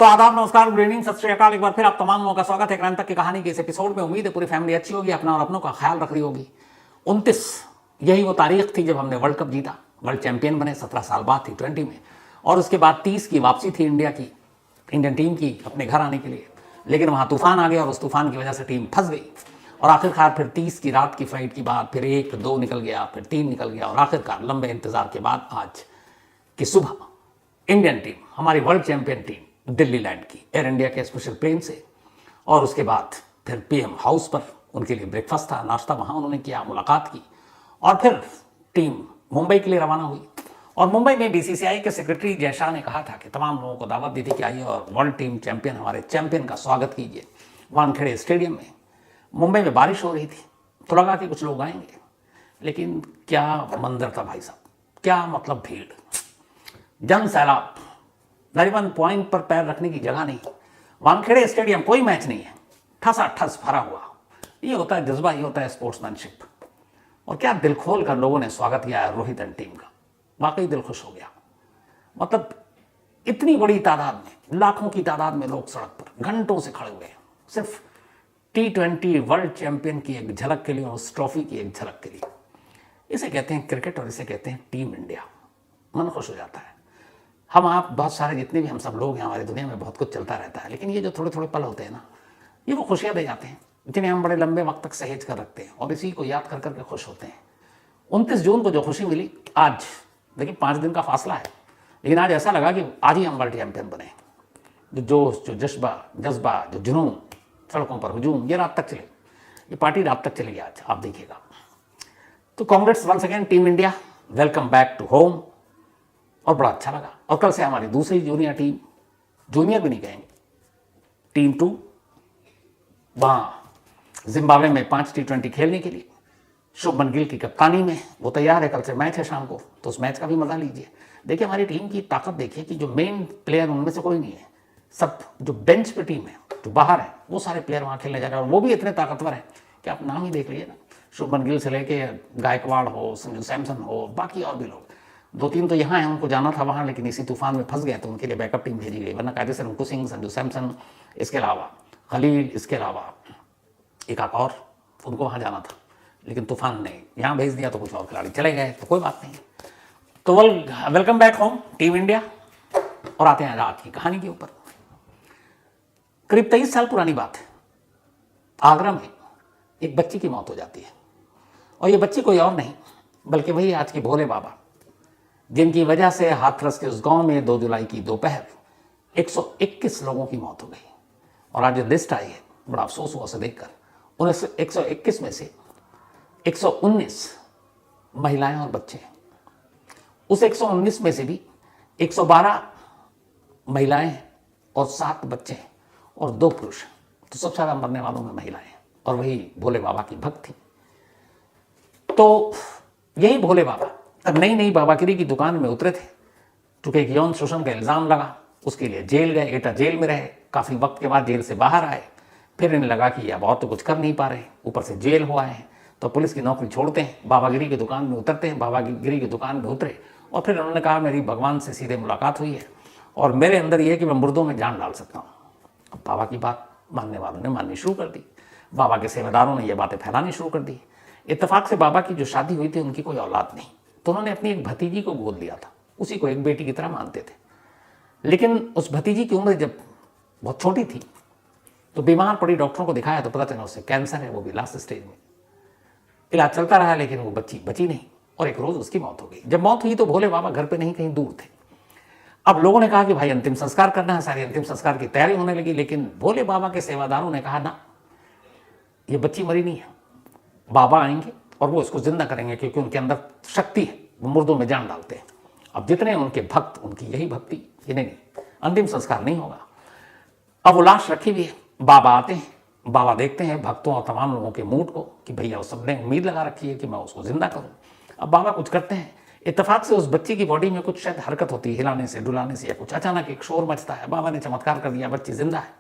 तो आदाब, नमस्कार, गुड इवनिंग, सत श्री अकाल। एक बार फिर आप तमाम लोगों का स्वागत है क्राइम तक की कहानी के इस एपिसोड में। उम्मीद है पूरी फैमिली अच्छी होगी, अपना और अपनों का ख्याल रख रही होगी। 29 यही वो तारीख थी जब हमने वर्ल्ड कप जीता, वर्ल्ड चैंपियन बने। 17 साल बाद थी 20 में, और उसके बाद 30 की वापसी थी इंडियन टीम की अपने घर आने के लिए। लेकिन वहाँ तूफान आ गया और उस तूफान की वजह से टीम फंस गई। और आखिरकार फिर 30 की रात की फ्लाइट के बाद फिर 1, 2 निकल गया, फिर 3 निकल गया, और आखिरकार लंबे इंतजार के बाद आज की सुबह इंडियन टीम, हमारी world champion team, Delhi land की एयर इंडिया के स्पेशल प्लेन से। और उसके बाद फिर पीएम हाउस पर उनके लिए ब्रेकफास्ट था, नाश्ता वहाँ उन्होंने किया, मुलाकात की, और फिर टीम मुंबई के लिए रवाना हुई। और मुंबई में बीसीसीआई के सेक्रेटरी जय शाह ने कहा था कि तमाम लोगों को दावत दी थी कि आइए और वर्ल्ड टीम चैंपियन, हमारे चैंपियन का स्वागत कीजिए वानखेड़े स्टेडियम में। मुंबई में बारिश हो रही थी, तो लगा कि कुछ लोग आएंगे, लेकिन क्या मंजर था भाई साहब, क्या मतलब भीड़, जन सैलाब, नरीमन पॉइंट पर पैर रखने की जगह नहीं। वानखेड़े स्टेडियम कोई मैच नहीं है, ठसा ठस भरा हुआ। ये होता है जज्बा, ये होता है स्पोर्ट्समैनशिप। और क्या दिल खोल कर लोगों ने स्वागत किया है रोहित एंड टीम का, वाकई दिल खुश हो गया। मतलब इतनी बड़ी तादाद में, लाखों की तादाद में लोग सड़क पर घंटों से खड़े हुए हैं, सिर्फ T20 वर्ल्ड चैंपियन की एक झलक के लिए और उस ट्रॉफी की एक झलक के लिए। इसे कहते हैं क्रिकेट और इसे कहते हैं टीम इंडिया। मन खुश हो जाता है। हम आप बहुत सारे जितने भी हम सब लोग हैं, हमारी दुनिया में बहुत कुछ चलता रहता है, लेकिन ये जो थोड़े थोड़े पल होते हैं ना, ये वो खुशियाँ दे जाते हैं जिन्हें हम बड़े लंबे वक्त तक सहेज कर रखते हैं और इसी को याद कर करके खुश होते हैं। 29 जून को जो खुशी मिली, आज देखिए 5 दिन का फासला है, लेकिन आज ऐसा लगा कि आज ही हम वर्ल्ड चैंपियन बने। जो जोश, जो जज्बा, जो जुनून, सड़कों पर हुजूम, ये रात तक चले, ये पार्टी रात तक चलेगी आज, आप देखिएगा। तो Congress once again team India, welcome back to home. और बड़ा अच्छा लगा। और कल से हमारी दूसरी जूनियर टीम, जूनियर भी नहीं कहेंगे, टीम 2 वहाँ जिम्बाब्वे में 5 T20 खेलने के लिए शुभमन गिल की कप्तानी में वो तैयार है। कल से मैच है शाम को, तो उस मैच का भी मजा लीजिए। देखिए हमारी टीम की ताकत देखिए कि जो मेन प्लेयर उनमें से कोई नहीं है, सब जो बेंच पे टीम है, जो बाहर है, वो सारे प्लेयर वहाँ खेलने जा रहे हैं, और वो भी इतने ताकतवर हैं कि आप नाम ही देख लीजिए ना, शुभमन गिल से लेके गायकवाड़ हो, संजू सैमसन हो, बाकी और भी लोग। 2-3 तो यहाँ हैं, उनको जाना था वहाँ, लेकिन इसी तूफान में फंस गए, तो उनके लिए बैकअप टीम भेजी गई। वरना कायदे से रिंकू सिंह, संजू सैमसन, इसके अलावा खलील, इसके अलावा एक और, उनको वहाँ जाना था, लेकिन तूफान ने यहाँ भेज दिया, तो कुछ और खिलाड़ी चले गए, तो कोई बात नहीं। तो welcome back home team India. और आते हैं रात की कहानी के ऊपर। करीब 23 साल पुरानी बात है। आगरा में एक बच्ची की मौत हो जाती है, और ये बच्ची कोई और नहीं बल्कि वही आज के भोले बाबा, जिनकी वजह से हाथरस के उस गांव में 2 जुलाई की दोपहर 121 लोगों की मौत हो गई। और आज जो लिस्ट आई है, बड़ा अफसोस हुआ उसे देखकर। उन 121 में से 119 महिलाएं और बच्चे हैं। उस 119 में से भी 112 महिलाएं और 7 बच्चे हैं और 2 पुरुष। तो सबसे ज़्यादा मरने वालों में महिलाएं हैं, और वही भोले बाबा की भक्त थी। तो यही भोले बाबा तब नई बाबागिरी की दुकान में उतरे थे। चूंकि एक यौन शोषण का इल्ज़ाम लगा, उसके लिए जेल गए, एटा जेल में रहे। काफ़ी वक्त के बाद जेल से बाहर आए, फिर इन्हें लगा कि अब और तो कुछ कर नहीं पा रहे, ऊपर से जेल हुआ है, तो पुलिस की नौकरी छोड़ते हैं, बाबागिरी की दुकान में उतरते हैं। बाबागिरी की दुकान में उतरे, और फिर उन्होंने कहा मेरी भगवान से सीधे मुलाकात हुई है, और मेरे अंदर ये है कि मैं मुर्दों में जान डाल सकता हूँ। अब बाबा की बात मानने वालों ने माननी शुरू कर दी, बाबा के सेवादारों ने ये बातें फैलानी शुरू कर दी। इत्तेफाक से बाबा की जो शादी हुई थी, उनकी कोई औलाद नहीं, तो उन्होंने अपनी एक भतीजी को गोद लिया था, उसी को एक बेटी की तरह मानते थे। लेकिन उस भतीजी की उम्र जब बहुत छोटी थी, तो बीमार पड़ी, डॉक्टरों को दिखाया तो पता चला उससे कैंसर है, वो भी लास्ट स्टेज में। इलाज चलता रहा, लेकिन वो बच्ची बची नहीं, और एक रोज उसकी मौत हो गई। जब मौत हुई तो भोले बाबा घर पे नहीं, कहीं दूर थे। अब लोगों ने कहा कि भाई अंतिम संस्कार करना है, सारी अंतिम संस्कार की तैयारी होने लगी, लेकिन भोले बाबा के सेवादारों ने कहा ना, ये बच्ची मरी नहीं है, बाबा आएंगे और वो इसको जिंदा करेंगे, क्योंकि उनके अंदर शक्ति है, वो मुर्दों में जान डालते हैं। अब जितने उनके भक्त, उनकी यही भक्ति, ये नहीं, अंतिम संस्कार नहीं होगा। अब वो लाश रखी हुई है, बाबा आते हैं, बाबा देखते हैं भक्तों और तमाम लोगों के मूड को कि भैया उस सबने उम्मीद लगा रखी है कि मैं उसको जिंदा करूं। अब बाबा कुछ करते हैं, इत्तेफाक से उस बच्ची की बॉडी में कुछ शायद हरकत होती है, हिलाने से, डुलाने से, या कुछ अचानक एक शोर मचता है। बाबा ने चमत्कार कर दिया, बच्ची जिंदा है।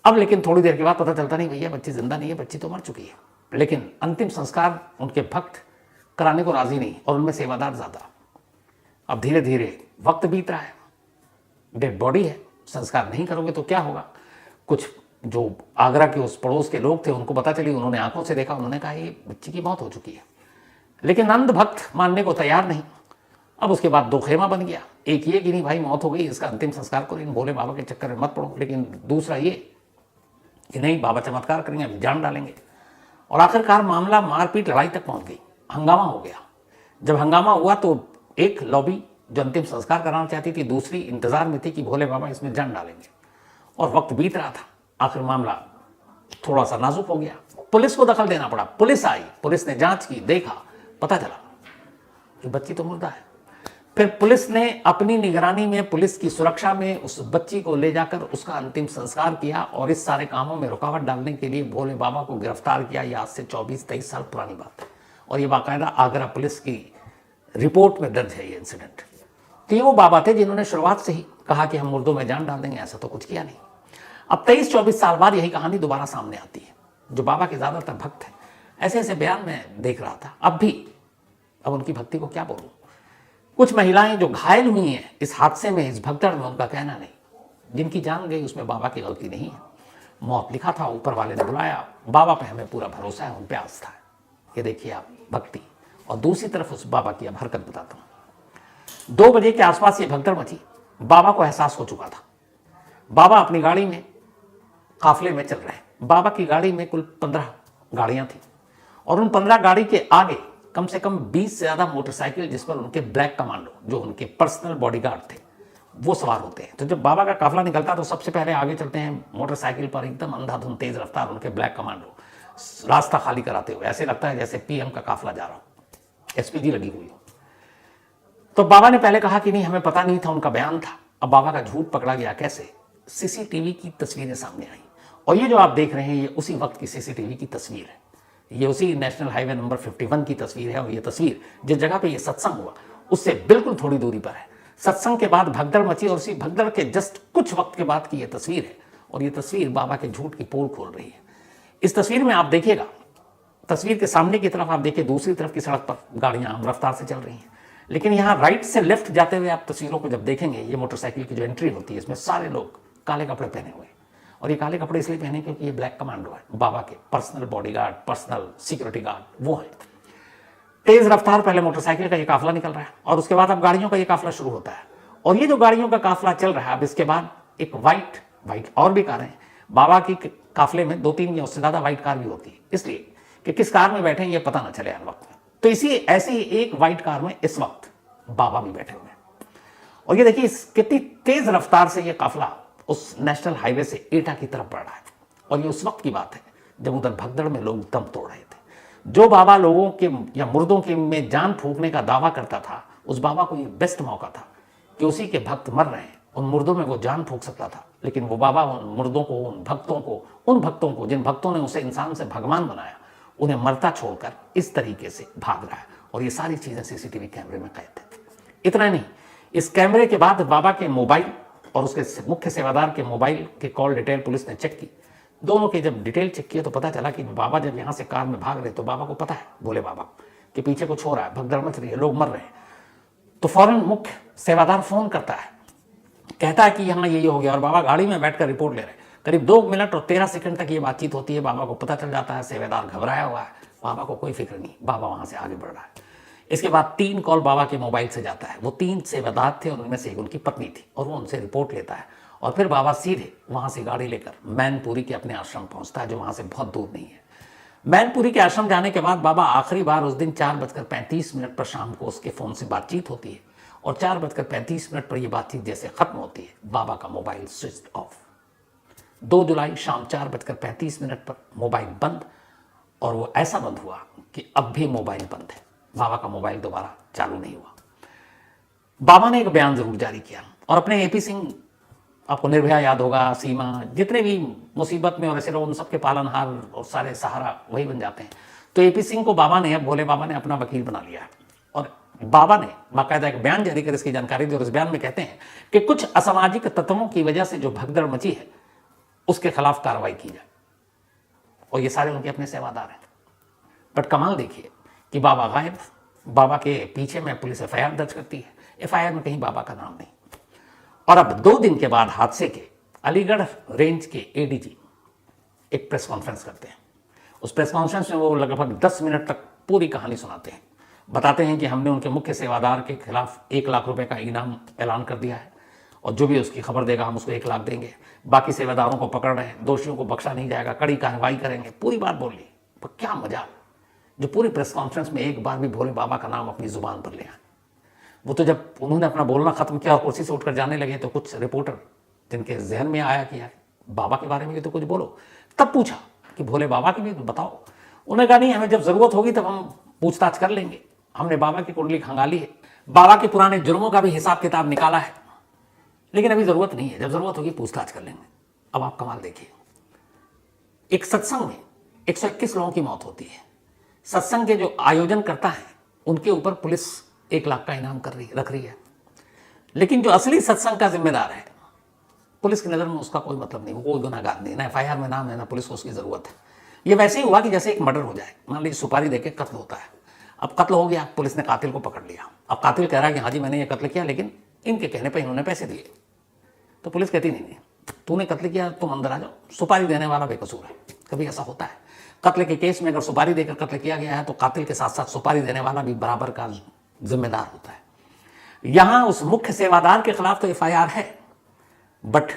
अब लेकिन थोड़ी देर के बाद पता चलता नहीं, भैया बच्ची जिंदा नहीं है, बच्ची तो मर चुकी है। लेकिन अंतिम संस्कार उनके भक्त कराने को राजी नहीं, और उनमें सेवादार ज्यादा। अब धीरे धीरे वक्त बीत रहा है, डेड बॉडी है, संस्कार नहीं करोगे तो क्या होगा। कुछ जो आगरा के उस पड़ोस के लोग थे उनको पता चली, उन्होंने आंखों से देखा, उन्होंने कहा ये बच्ची की मौत हो चुकी है। लेकिन अंध भक्त मानने को तैयार नहीं। अब उसके बाद दो खेमा बन गया, एक ये कि नहीं भाई मौत हो गई, इसका अंतिम संस्कार करो, इन भोले बाबा के चक्कर में मत पड़ो। लेकिन दूसरा ये कि नहीं, बाबा चमत्कार करेंगे, अभी जान डालेंगे। और आखिरकार मामला मारपीट लड़ाई तक पहुंच गई, हंगामा हो गया। जब हंगामा हुआ तो एक लॉबी जो अंतिम संस्कार कराना चाहती थी, दूसरी इंतजार में थी कि भोले बाबा इसमें जान डालेंगे। और वक्त बीत रहा था, आखिर मामला थोड़ा सा नाजुक हो गया, पुलिस को दखल देना पड़ा। पुलिस आई, पुलिस ने जांच की, देखा, पता चला कि बच्ची तो मुर्दा है। फिर पुलिस ने अपनी निगरानी में, पुलिस की सुरक्षा में उस बच्ची को ले जाकर उसका अंतिम संस्कार किया। और इस सारे कामों में रुकावट डालने के लिए भोले बाबा को गिरफ्तार किया। ये आज से 24-23 साल पुरानी बात है और ये बाकायदा आगरा पुलिस की रिपोर्ट में दर्ज है ये इंसिडेंट। तो ये वो बाबा थे जिन्होंने शुरुआत से ही कहा कि हम मुर्दों में जान डाल देंगे, ऐसा तो कुछ किया नहीं। अब 23-24 साल बाद यही कहानी दोबारा सामने आती है। जो बाबा के ज्यादातर भक्त हैं, ऐसे ऐसे बयान में देख रहा था अब भी। अब उनकी भक्ति को क्या बोलूं। कुछ महिलाएं जो घायल हुई हैं इस हादसे में, इस भगदड़ में, उनका कहना नहीं, जिनकी जान गई उसमें बाबा की गलती नहीं है। मौत लिखा था, ऊपर वाले ने बुलाया, बाबा पे हमें पूरा भरोसा है, उन पे आस्था है। ये देखिए आप भक्ति। और दूसरी तरफ उस बाबा की अब हरकत बताता हूं। 2 बजे के आसपास ये भगदड़ मची। बाबा को एहसास हो चुका था। बाबा अपनी गाड़ी में काफिले में चल रहे हैं। बाबा की गाड़ी में कुल 15 गाड़ियां थी और उन 15 गाड़ी के आगे कम से कम 20 से ज्यादा मोटरसाइकिल, जिस पर उनके ब्लैक कमांडो, जो उनके पर्सनल बॉडीगार्ड थे, वो सवार होते हैं। तो जब बाबा का काफिला निकलता तो सबसे पहले आगे चलते हैं मोटरसाइकिल पर, एकदम अंधाधुंध तेज रफ्तार, उनके ब्लैक कमांडो रास्ता खाली कराते हुए। ऐसे लगता है जैसे पीएम का काफिला जा रहा हो, एसपीजी लगी हुई हो। तो बाबा ने पहले कहा कि नहीं, हमें पता नहीं था, उनका बयान था। अब बाबा का झूठ पकड़ा गया। कैसे? सीसीटीवी की तस्वीरें सामने आई और ये जो आप देख रहे हैं ये उसी वक्त की सीसीटीवी की तस्वीर है। ये उसी नेशनल हाईवे नंबर 51 की तस्वीर है और ये तस्वीर जिस जगह पे ये सत्संग हुआ उससे बिल्कुल थोड़ी दूरी पर है। सत्संग के बाद भगदड़ मची और उसी भगदड़ के जस्ट कुछ वक्त के बाद की ये तस्वीर है और ये तस्वीर बाबा के झूठ की पोल खोल रही है। इस तस्वीर में आप देखिएगा, तस्वीर के सामने की तरफ आप देखिए, दूसरी तरफ की सड़क पर गाड़ियां आम रफ्तार से चल रही हैं, लेकिन यहाँ राइट से लेफ्ट जाते हुए आप तस्वीरों को जब देखेंगे, ये मोटरसाइकिल की जो एंट्री होती है इसमें सारे लोग काले कपड़े पहने हुए। और ये काले कपड़े इसलिए पहने क्योंकि ये ब्लैक कमांडो है, बाबा के personal bodyguard, personal security guard वो है। तेज रफ्तार पहले मोटरसाइकिल का ये काफिला निकल रहा है और उसके बाद अब गाड़ियों का ये काफिला शुरू होता है। और ये जो गाड़ियों का काफिला चल रहा है, अब इसके बाद एक वाइट और भी कारें, बाबा की काफिले में 2-3 या उससे ज्यादा व्हाइट कार भी होती है, इसलिए कि किस कार में बैठे ये पता ना चले हर वक्त। तो इसी ऐसी ही एक व्हाइट कार में इस वक्त बाबा भी बैठे हुए हैं और ये देखिए कितनी तेज रफ्तार से ये काफिला उस नेशनल हाईवे से एटा की तरफ बढ़ रहा है। और ये उस वक्त की बात है जब उधर भगदड़ में लोग दम तोड़ रहे थे। जो बाबा लोगों के या मुर्दों के में जान फूंकने का दावा करता था, उस बाबा को ये बेस्ट मौका था कि उसी के भक्त मर रहे हैं, उन मुर्दों में वो जान फूंक सकता था। लेकिन वो बाबा उन मुर्दों को, उन भक्तों को जिन भक्तों ने उसे इंसान से भगवान बनाया, उन्हें मरता छोड़कर इस तरीके से भाग रहा है। और ये सारी चीजें सीसीटीवी कैमरे में कैद है। इतना नहीं, इस कैमरे के बाद बाबा के मोबाइल और उसके मुख्य सेवादार के मोबाइल के कॉल डिटेल पुलिस ने चेक की। दोनों के जब डिटेल चेक किए तो पता चला कि बाबा जब यहां से कार में भाग रहे तो बाबा को पता है, भोले बाबा कि पीछे कुछ हो रहा है, भगदड़ मच रही है, लोग मर रहे हैं। तो फौरन मुख्य सेवादार फोन करता है, कहता है कि यहाँ ये हो गया और बाबा गाड़ी में बैठकर रिपोर्ट ले रहे हैं। करीब 2 मिनट और 13 सेकंड तक ये बातचीत होती है। बाबा को पता चल जाता है, सेवादार घबराया हुआ है, बाबा को कोई फिक्र नहीं, बाबा वहां से आगे बढ़ रहा है। इसके बाद 3 कॉल बाबा के मोबाइल से जाता है। वो 3 सेवादार थे और उनमें से एक उनकी पत्नी थी और वो उनसे रिपोर्ट लेता है। और फिर बाबा सीधे वहां से गाड़ी लेकर मैनपुरी के अपने आश्रम पहुंचता है, जो वहां से बहुत दूर नहीं है। मैनपुरी के आश्रम जाने के बाद बाबा आखिरी बार उस दिन 4:35 पर शाम को उसके फोन से बातचीत होती है और 4:35 पर यह बातचीत जैसे खत्म होती है, बाबा का मोबाइल स्विच ऑफ। 2 जुलाई शाम 4:35 पर मोबाइल बंद और वो ऐसा बंद हुआ कि अब भी मोबाइल बंद है। बाबा का मोबाइल दोबारा चालू नहीं हुआ। बाबा ने एक बयान जरूर जारी किया और अपने एपी सिंह, आपको निर्भया याद होगा, सीमा, जितने भी मुसीबत में और ऐसे लोग, उन सबके पालनहार और सारे सहारा वही बन जाते हैं। तो एपी सिंह को बाबा ने, भोले बाबा ने अपना वकील बना लिया है और बाबा ने बाकायदा एक बयान जारी कर इसकी जानकारी दी और इस बयान में कहते हैं कि कुछ असामाजिक तत्वों की वजह से जो भगदड़ मची है उसके खिलाफ कार्रवाई की जाए। और ये सारे उनके अपने सेवादार हैं। बट कमाल देखिए कि बाबा गायब। बाबा के पीछे में पुलिस एफआईआर दर्ज करती है, एफआईआर में कहीं बाबा का नाम नहीं। और अब 2 दिन के बाद हादसे के अलीगढ़ रेंज के एडीजी एक प्रेस कॉन्फ्रेंस करते हैं। उस प्रेस कॉन्फ्रेंस में वो लगभग 10 मिनट तक पूरी कहानी सुनाते हैं। बताते हैं कि हमने उनके मुख्य सेवादार के खिलाफ 1 लाख रुपए का इनाम ऐलान कर दिया है और जो भी उसकी खबर देगा हम उसको 1 लाख देंगे। बाकी सेवादारों को पकड़ रहे हैं, दोषियों को बख्शा नहीं जाएगा, कड़ी कार्रवाई करेंगे। पूरी बात बोल ली। पर क्या मजा जो पूरी प्रेस कॉन्फ्रेंस में एक बार भी भोले बाबा का नाम अपनी जुबान पर लिया। वो तो जब उन्होंने अपना बोलना खत्म किया और कुर्सी से उठकर जाने लगे तो कुछ रिपोर्टर जिनके जहन में आया कि यार बाबा के बारे में भी तो कुछ बोलो, तब पूछा कि भोले बाबा के भी तो बताओ। उन्होंने कहा नहीं, हमें जब जरूरत होगी तब हम पूछताछ कर लेंगे। हमने बाबा की कुंडली खंगाली है, बाबा के पुराने जुर्मों का भी हिसाब किताब निकाला है, लेकिन अभी जरूरत नहीं है, जब जरूरत होगी पूछताछ कर लेंगे। अब आप कमाल देखिए, एक सत्संग में 121 लोगों की मौत होती है। सत्संग के जो आयोजन करता है उनके ऊपर पुलिस 1 लाख का इनाम रख रही है, लेकिन जो असली सत्संग का जिम्मेदार है पुलिस की नज़र में उसका कोई मतलब नहीं, वो कोई गुनाहगार नहीं, ना एफआईआर में नाम है, ना पुलिस को उसकी ज़रूरत है। ये वैसे ही हुआ कि जैसे एक मर्डर हो जाए, मान लीजिए सुपारी देके कत्ल होता है। अब कत्ल हो गया, पुलिस ने कातिल को पकड़ लिया। अब कातिल कह रहा है कि हाँ जी मैंने ये कत्ल किया, लेकिन इनके कहने पर इन्होंने पैसे दिए। तो पुलिस कहती नहीं, तूने कत्ल किया तुम अंदर आ जाओ, सुपारी देने वाला बेकसूर है। कभी ऐसा होता है कत्ल के केस में, अगर सुपारी देकर कत्ल किया गया है तो कातिल के साथ साथ सुपारी देने वाला भी बराबर का जिम्मेदार होता है। यहां उस मुख्य सेवादार के खिलाफ तो एफआईआर है, बट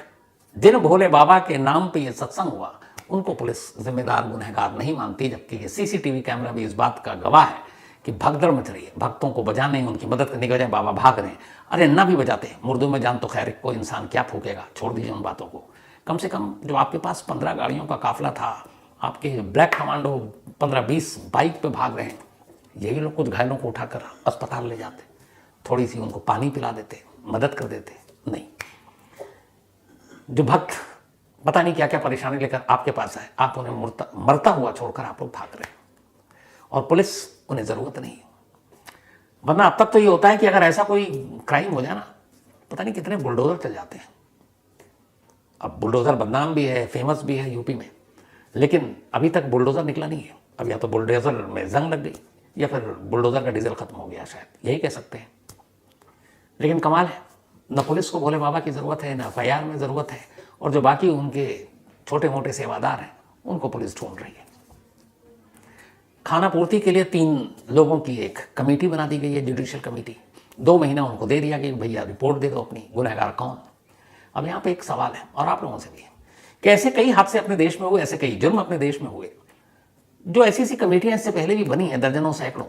जिन भोले बाबा के नाम पे ये सत्संग हुआ उनको पुलिस जिम्मेदार गुनहगार नहीं मानती, जबकि ये सीसीटीवी कैमरा भी इस बात का गवाह है कि भगदड़ मच रही है। भक्तों को बजाने, उनकी मदद करने के बजाय बाबा भाग रहे हैं। अरे ना भी बजाते, मुर्दों में जान तो खैर कोई इंसान क्या फूकेगा, छोड़ दीजिए उन बातों को। कम से कम जो आपके पास 15 गाड़ियों का काफिला था, आपके ब्लैक कमांडो 15-20 बाइक पे भाग रहे हैं, यही लोग कुछ घायलों को उठाकर अस्पताल ले जाते, थोड़ी सी उनको पानी पिला देते, मदद कर देते। नहीं, जो भक्त पता नहीं क्या क्या परेशानी लेकर आपके पास आए, आप उन्हें मरता हुआ छोड़कर आप लोग भाग रहे हैं और पुलिस उन्हें जरूरत नहीं। वरना अब तक तो ये होता है कि अगर ऐसा कोई क्राइम हो जाए ना, पता नहीं कितने बुलडोजर चल जाते हैं। अब बुलडोजर बदनाम भी है, फेमस भी है यूपी में, लेकिन अभी तक बुलडोजर निकला नहीं है। अब या तो बुलडोजर में जंग लग गई या फिर बुलडोजर का डीजल खत्म हो गया, शायद यही कह सकते हैं। लेकिन कमाल है, न पुलिस को भोले बाबा की ज़रूरत है, न एफआईआर में ज़रूरत है, और जो बाकी उनके छोटे मोटे सेवादार हैं उनको पुलिस ढूंढ रही है। खाना पूर्ति के लिए 3 लोगों की एक कमेटी बना दी गई है, जुडिशियल कमेटी। 2 महीना उनको दे दिया कि भैया रिपोर्ट दे दो अपनी, गुनहगार कौन। अब यहाँ पे एक सवाल है, और आप लोगों से भी है, कि ऐसे कई हादसे अपने देश में हुए, ऐसे कई जुर्म अपने देश में हुए, जो ऐसी कमेटियां इससे पहले भी बनी हैं, दर्जनों सैकड़ों।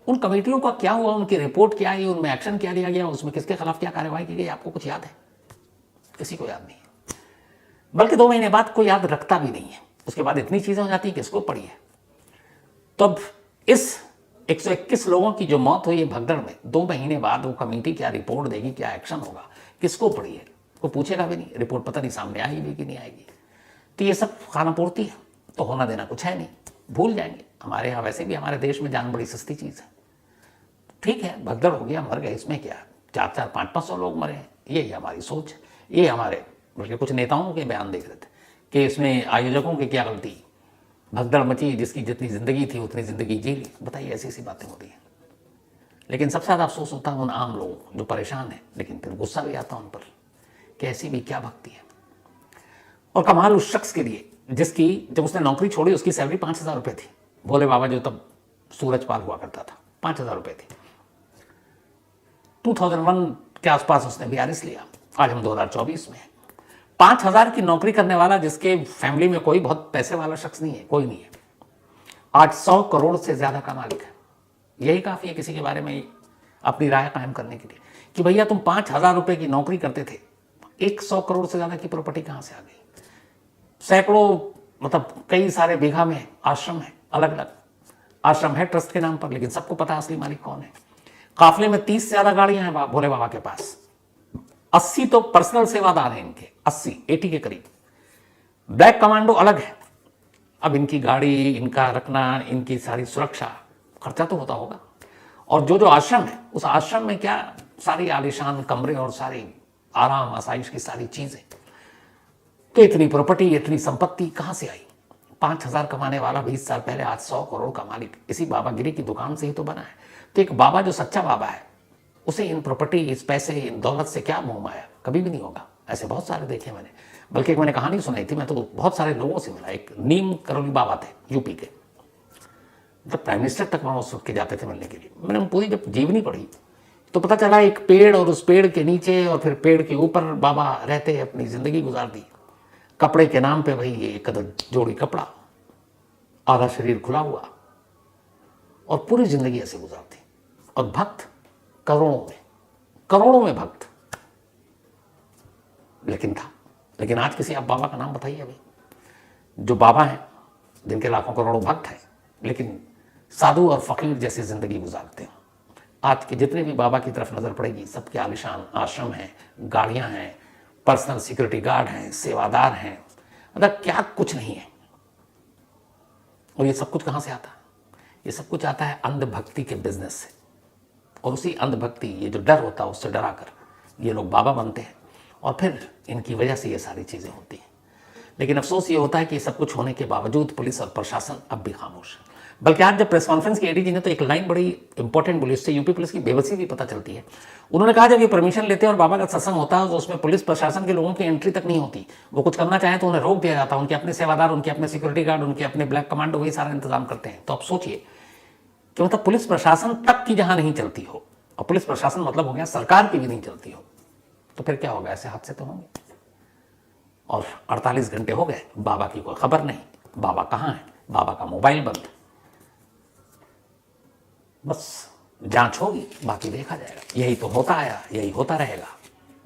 उन कमेटियों का क्या हुआ, उनकी रिपोर्ट क्या आई, उनमें एक्शन क्या लिया गया, उसमें किसके खिलाफ क्या कार्रवाई की गई, आपको कुछ याद है? किसी को याद नहीं है, बल्कि 2 महीने बाद कोई याद रखता भी नहीं है। उसके बाद इतनी चीजें हो जाती है, किसको पड़ी है। तो अब इस 121 लोगों की जो मौत हुई है भगदड़ में, 2 महीने बाद वो कमेटी क्या रिपोर्ट देगी, क्या एक्शन होगा, किसको पड़ी है, कोई पूछेगा भी नहीं। रिपोर्ट पता नहीं सामने आएगी कि नहीं आएगी। तो ये सब खानापूर्ति है, तो होना देना कुछ है नहीं, भूल जाएंगे। हमारे यहाँ वैसे भी हमारे देश में जान बड़ी सस्ती चीज़ है। ठीक है, भगदड़ हो गया, मर गए, इसमें क्या, 400, 500 लोग मरे हैं, यही हमारी सोच है। ये हमारे बल्कि कुछ नेताओं के बयान देख रहे थे कि इसमें आयोजकों की क्या गलती, भगदड़ मची, जिसकी जितनी जिंदगी थी उतनी जिंदगी जी ली। बताइए, ऐसी ऐसी बातें होती हैं। लेकिन सबसे ज़्यादा अफसोस होता है उन आम लोगों को जो परेशान है, लेकिन फिर गुस्सा भी आता उन पर कि ऐसी भी क्या भक्ति है। और कमाल उस शख्स के लिए जिसकी जब उसने नौकरी छोड़ी उसकी सैलरी 5,000 रुपये थी। भोले बाबा जो तब सूरजपाल हुआ करता था, 5,000 रुपये थी। 2001 के आसपास उसने बीआरएस लिया। आज हम 2024 में 5,000 की नौकरी करने वाला, जिसके फैमिली में कोई बहुत पैसे वाला शख्स नहीं है, कोई नहीं है, आज 100 करोड़ से ज्यादा का मालिक है। यही काफी है किसी के बारे में अपनी राय कायम करने के लिए कि भैया तुम 5,000 रुपए की नौकरी करते थे, 100 करोड़ से ज्यादा की प्रॉपर्टी कहां से आ गई। सैकड़ों, मतलब कई सारे बीघा में आश्रम है, अलग अलग आश्रम है ट्रस्ट के नाम पर, लेकिन सबको पता असली मालिक कौन है। काफिले में 30 से ज्यादा गाड़ियां हैं भोले बाबा के पास, 80 तो पर्सनल सेवादार हैं इनके, 80 के करीब। ब्लैक कमांडो अलग है। अब इनकी गाड़ी, इनका रखना, इनकी सारी सुरक्षा, खर्चा तो होता होगा। और जो आश्रम है, उस आश्रम में क्या सारी आलीशान कमरे और सारी आराम आसाइश की सारी चीजें। तो इतनी प्रॉपर्टी, इतनी संपत्ति कहां से आई। 5,000 कमाने वाला 20 साल पहले आज 100 करोड़ का मालिक इसी बाबागिरी की दुकान से ही तो बना है। तो एक बाबा जो सच्चा बाबा है, उसे इन प्रॉपर्टी, इस पैसे, इन दौलत से क्या मोह माया, कभी भी नहीं होगा। ऐसे बहुत सारे देखे मैंने, बल्कि एक मैंने कहानी सुनाई थी, मैं तो बहुत सारे लोगों से मिला। एक नीम करोली बाबा थे यूपी के, जब प्राइम मिनिस्टर तक वहाँ उस के जाते थे मिलने के लिए। मैंने पूरी जब जीवनी पढ़ी तो पता चला एक पेड़ और उस पेड़ के नीचे और फिर पेड़ के ऊपर बाबा रहते, अपनी जिंदगी गुजार दी। कपड़े के नाम पे भाई एक जोड़ी कपड़ा, आधा शरीर खुला हुआ, और पूरी जिंदगी ऐसे गुजारती। और भक्त करोड़ों में भक्त लेकिन था। लेकिन आज किसी आप बाबा का नाम बताइए अभी, जो बाबा हैं, जिनके लाखों करोड़ों भक्त हैं, लेकिन साधु और फकीर जैसी जिंदगी गुजारते हैं। आज के जितने भी बाबा की तरफ नजर पड़ेगी, सबके आलिशान आश्रम हैं, गाड़ियां हैं, पर्सनल सिक्योरिटी गार्ड हैं, सेवादार हैं, मतलब क्या कुछ नहीं है। और ये सब कुछ कहां से आता है? ये सब कुछ आता है अंधभक्ति के बिजनेस से। और उसी अंधभक्ति, ये जो डर होता है, उससे डरा कर ये लोग बाबा बनते हैं, और फिर इनकी वजह से ये सारी चीजें होती हैं। लेकिन अफसोस ये होता है कि सब कुछ होने के बावजूद पुलिस और प्रशासन अब भी खामोश है। बल्कि आज जब प्रेस कॉन्फ्रेंस की एडीजी ने तो एक लाइन बड़ी इंपॉर्टेंट बोली, उससे यूपी पुलिस की बेबसी भी पता चलती है। उन्होंने कहा जब ये परमिशन लेते हैं और बाबा का सत्संग होता है तो उसमें पुलिस प्रशासन के लोगों की एंट्री तक नहीं होती। वो कुछ करना चाहें तो उन्हें रोक दिया जाता है। उनके अपने सेवादार, उनके अपने सिक्योरिटी गार्ड, उनके अपने ब्लैक कमांडो वही सारा इंतजाम करते हैं। तो आप सोचिए कि मतलब पुलिस प्रशासन तक की जहां नहीं चलती हो, और पुलिस प्रशासन मतलब हो गया सरकार की भी नहीं चलती हो, तो फिर क्या होगा? ऐसे हादसे तो होंगे। और 48 घंटे हो गए, बाबा की कोई खबर नहीं। बाबा कहाँ है? बाबा का मोबाइल बंद। बस जांच होगी, बाकी देखा जाएगा। यही तो होता आया, यही होता रहेगा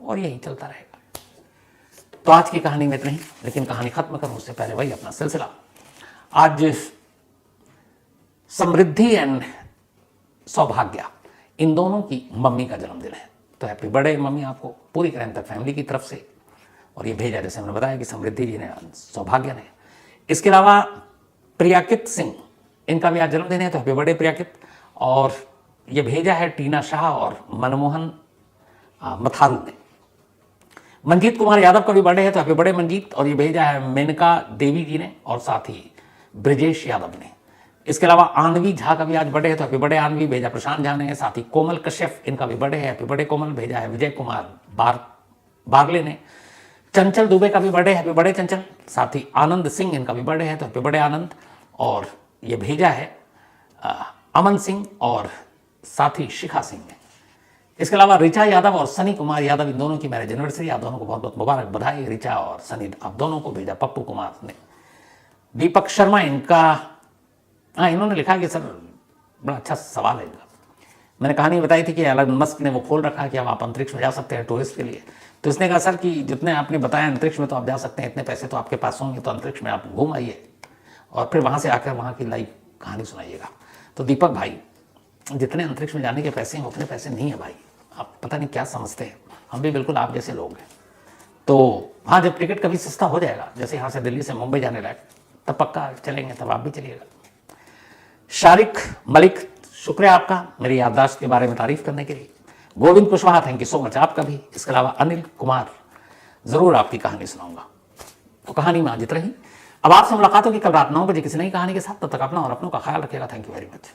और यही चलता रहेगा। तो आज की कहानी में इतना ही, लेकिन कहानी खत्म करूं उससे पहले वही अपना सिलसिला। आज समृद्धि एंड सौभाग्य, इन दोनों की मम्मी का जन्मदिन है। तो हैप्पी बर्थडे मम्मी आपको, पूरी क्राइम तक फैमिली की तरफ से। और ये भेजा जैसे मैंने बताया कि समृद्धि जी ने, सौभाग्य ने। इसके अलावा प्रियाकित सिंह, इनका भी आज जन्मदिन है, तो हैप्पी बर्थडे प्रियाकित। और ये भेजा है टीना शाह और मनमोहन मथारू ने। मंजीत कुमार यादव का भी बर्थडे है, तो हैप्पी बर्थडे मंजीत। और ये भेजा है मेनका देवी जी ने, और साथ ही ब्रिजेश यादव ने। इसके अलावा आनवी झा का भी आज बर्थडे है, तो हैप्पी बर्थडे आनवी, भेजा प्रशांत झा ने। साथ ही कोमल कश्यप, इनका भी बर्थडे है, हैप्पी बर्थडे कोमल, भेजा है विजय कुमार बागले ने। चंचल दुबे का भी बर्थडे, हैप्पी बर्थडे चंचल। साथ ही आनंद सिंह, इनका भी बर्थडे है, तो हैप्पी बर्थडे आनंद। और ये भेजा है अमन सिंह और साथ ही शिखा सिंह ने। इसके अलावा रिचा यादव और सनी कुमार यादव, इन दोनों की मैरिज एनिवर्सरी, आप दोनों को बहुत बहुत मुबारक, बधाई। रिचा और सनी, आप दोनों को भेजा पप्पू कुमार ने। दीपक शर्मा, इनका, हाँ, इन्होंने लिखा कि सर बड़ा अच्छा सवाल है इनका। मैंने कहानी बताई थी कि एलन मस्क ने वो खोल रखा कि अब आप अंतरिक्ष में जा सकते हैं टूरिस्ट के लिए। तो इसने कहा सर कि जितने आपने बताया अंतरिक्ष में तो आप जा सकते हैं, इतने पैसे तो आपके पास होंगे, तो अंतरिक्ष में आप घूम आइए और फिर वहाँ से आकर वहाँ की लाइव कहानी सुनाइएगा। तो दीपक भाई, जितने अंतरिक्ष में जाने के पैसे हैं उतने पैसे नहीं है भाई, आप पता नहीं क्या समझते हैं। हम भी बिल्कुल आप जैसे लोग हैं। तो हाँ, जब टिकट कभी सस्ता हो जाएगा, जैसे यहाँ से दिल्ली से मुंबई जाने लायक, तब पक्का चलेंगे, तब आप भी चलिएगा। शारिक मलिक, शुक्रिया आपका मेरी याददाश्त के बारे में तारीफ करने के लिए। Govind Kushwaha, thank you so much आपका भी। इसके अलावा अनिल कुमार, जरूर आपकी कहानी सुनाऊंगा। तो कहानी में आज इतना ही। अब आपसे मुलाकात होगी कल रात 9 बजे किसी नई कहानी के साथ। तब तक अपना और अपनों का ख्याल रखिएगा। Thank you very much.